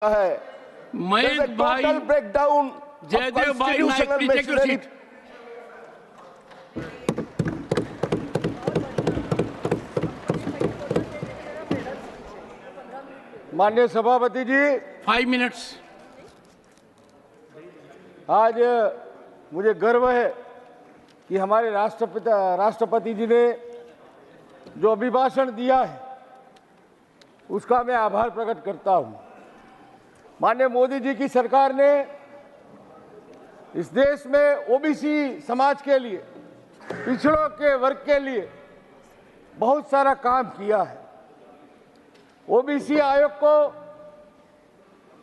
है मयंक भाई, ब्रेकडाउन जयदेव भाई, Naik please take your seat. माननीय सभापति जी, 5 मिनट्स। आज मुझे गर्व है कि हमारे राष्ट्रपति जी ने जो अभिभाषण दिया है उसका मैं आभार प्रकट करता हूं। माननीय मोदी जी की सरकार ने इस देश में ओबीसी समाज के लिए, पिछड़ों के वर्ग के लिए बहुत सारा काम किया है। ओबीसी आयोग को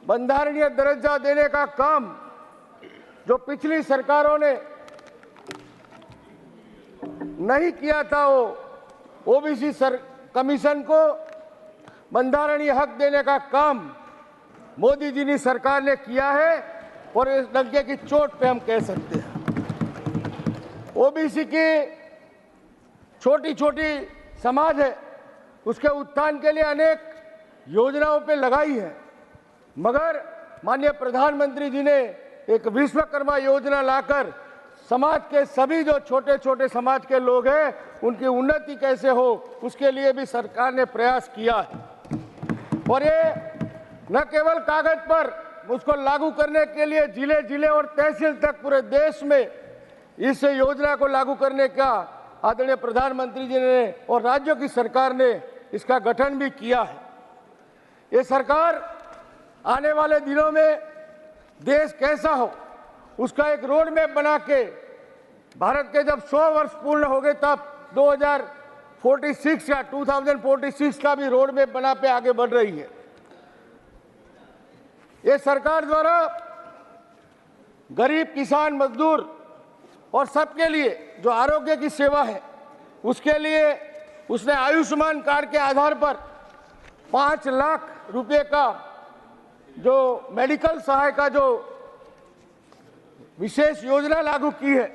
बंधारणीय दर्जा देने का काम जो पिछली सरकारों ने नहीं किया था, वो ओबीसी कमीशन को बंधारणीय हक देने का काम मोदी जी की सरकार ने किया है। और इस डंके की चोट पे हम कह सकते हैं ओबीसी की छोटी छोटी समाज है, उसके उत्थान के लिए अनेक योजनाओं पे लगाई है, मगर माननीय प्रधानमंत्री जी ने एक विश्वकर्मा योजना लाकर समाज के सभी जो छोटे छोटे समाज के लोग हैं उनकी उन्नति कैसे हो उसके लिए भी सरकार ने प्रयास किया है। और ये न केवल कागज पर, उसको लागू करने के लिए जिले जिले और तहसील तक पूरे देश में इस योजना को लागू करने का आदरणीय प्रधानमंत्री जी ने और राज्यों की सरकार ने इसका गठन भी किया है। ये सरकार आने वाले दिनों में देश कैसा हो उसका एक रोड मैप बना के भारत के जब 100 वर्ष पूर्ण हो गए तब 2046 का भी रोड मैप बना पे आगे बढ़ रही है। ये सरकार द्वारा गरीब, किसान, मजदूर और सबके लिए जो आरोग्य की सेवा है उसके लिए उसने आयुष्मान कार्ड के आधार पर 5 लाख रुपए का जो मेडिकल सहायता जो विशेष योजना लागू की है,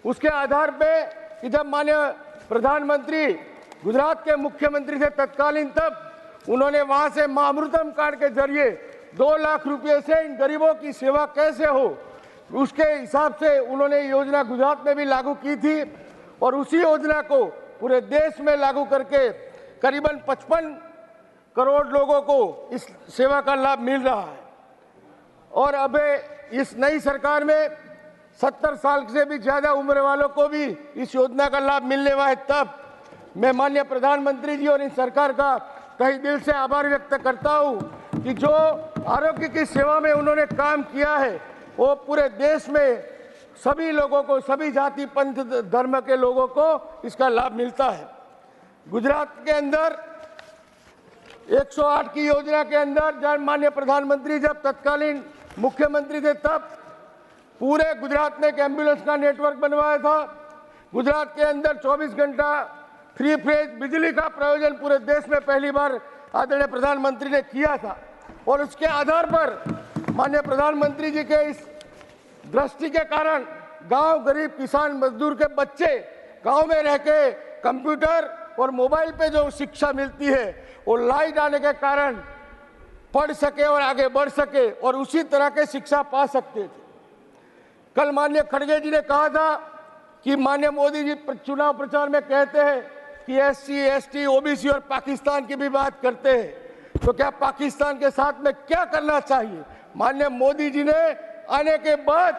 उसके आधार पे कि जब माननीय प्रधानमंत्री गुजरात के मुख्यमंत्री थे तत्कालीन, तब उन्होंने वहां से मामृतम कार्ड के जरिए 2 लाख रुपए से इन गरीबों की सेवा कैसे हो उसके हिसाब से उन्होंने योजना गुजरात में भी लागू की थी। और उसी योजना को पूरे देश में लागू करके करीबन 55 करोड़ लोगों को इस सेवा का लाभ मिल रहा है। और अब इस नई सरकार में 70 साल से भी ज्यादा उम्र वालों को भी इस योजना का लाभ मिलने वाला है। तब मैं माननीय प्रधानमंत्री जी और इस सरकार का तहे दिल से आभार व्यक्त करता हूं कि जो आरोग्य की सेवा में उन्होंने काम किया है वो पूरे देश में सभी लोगों को, सभी जाति पंथ धर्म के लोगों को इसका लाभ मिलता है। गुजरात के अंदर 108 की योजना के अंदर जब माननीय प्रधानमंत्री जब तत्कालीन मुख्यमंत्री थे तब पूरे गुजरात में एक एम्बुलेंस का नेटवर्क बनवाया था। गुजरात के अंदर 24 घंटा फ्री फेज बिजली का प्रयोजन पूरे देश में पहली बार आदरणीय प्रधानमंत्री ने किया था। और उसके आधार पर माननीय प्रधानमंत्री जी के इस दृष्टि के कारण गांव, गरीब, किसान, मजदूर के बच्चे गांव में रह के कंप्यूटर और मोबाइल पे जो शिक्षा मिलती है वो लाइट आने के कारण पढ़ सके और आगे बढ़ सके और उसी तरह के शिक्षा पा सकते थे। कल माननीय खड़गे जी ने कहा था कि माननीय मोदी जी चुनाव प्रचार में कहते हैं कि एससी, एसटी, ओबीसी और पाकिस्तान की भी बात करते हैं, तो क्या पाकिस्तान के साथ में क्या करना चाहिए? माननीय मोदी जी ने आने के बाद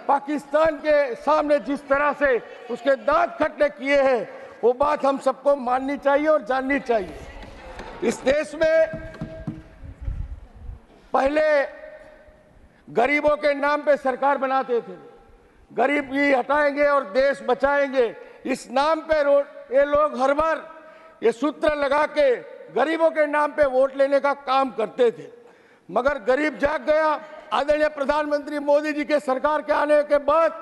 पाकिस्तान के सामने जिस तरह से उसके दांत खट्टे किए हैं वो बात हम सबको माननी चाहिए और जाननी चाहिए। इस देश में पहले गरीबों के नाम पे सरकार बनाते थे, गरीबी हटाएंगे और देश बचाएंगे, इस नाम पे ये लोग हर बार ये सूत्र लगा के गरीबों के नाम पे वोट लेने का काम करते थे। मगर गरीब जाग गया। आदरणीय प्रधानमंत्री मोदी जी के सरकार के आने के बाद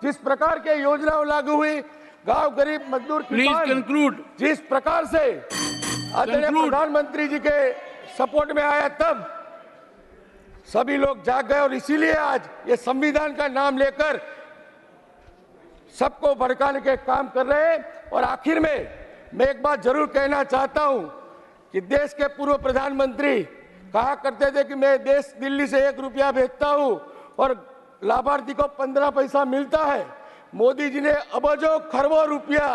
जिस प्रकार के योजनाएं लागू हुई, गांव, गरीब, मजदूर, किसान जिस प्रकार से आदरणीय प्रधानमंत्री जी के सपोर्ट में आया, तब सभी लोग जाग गए और इसीलिए आज ये संविधान का नाम लेकर सबको भड़काने के काम कर रहे हैं। और आखिर में मैं एक बात जरूर कहना चाहता हूं कि देश के पूर्व प्रधानमंत्री कहा करते थे कि मैं देश दिल्ली से 1 रुपया भेजता हूं और लाभार्थी को 15 पैसा मिलता है। मोदी जी ने अबजों खरबों रुपया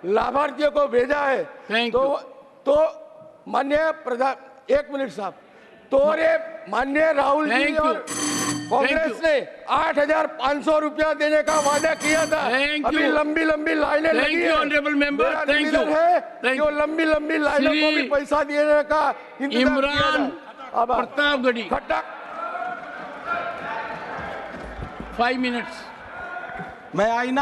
लाभार्थियों को भेजा है। Thank तो माननीय प्रधान, 1 मिनट साहब, तो रे माननीय राहुल जी Thank you. और कांग्रेस ने 8,500 रुपया देने का वादा किया था। Thank अभी you. लंबी लंबी लाइनें Thank लगी you, है। honorable member. मेरा Thank निवेदन you. है Thank कि वो you. लंबी लंबी लाइनों को भी श्री पैसा देने का इंतजाम किया इमरान जाए। आभार। प्रतापगढ़ी, खट्टा 5 minutes. मैं आईना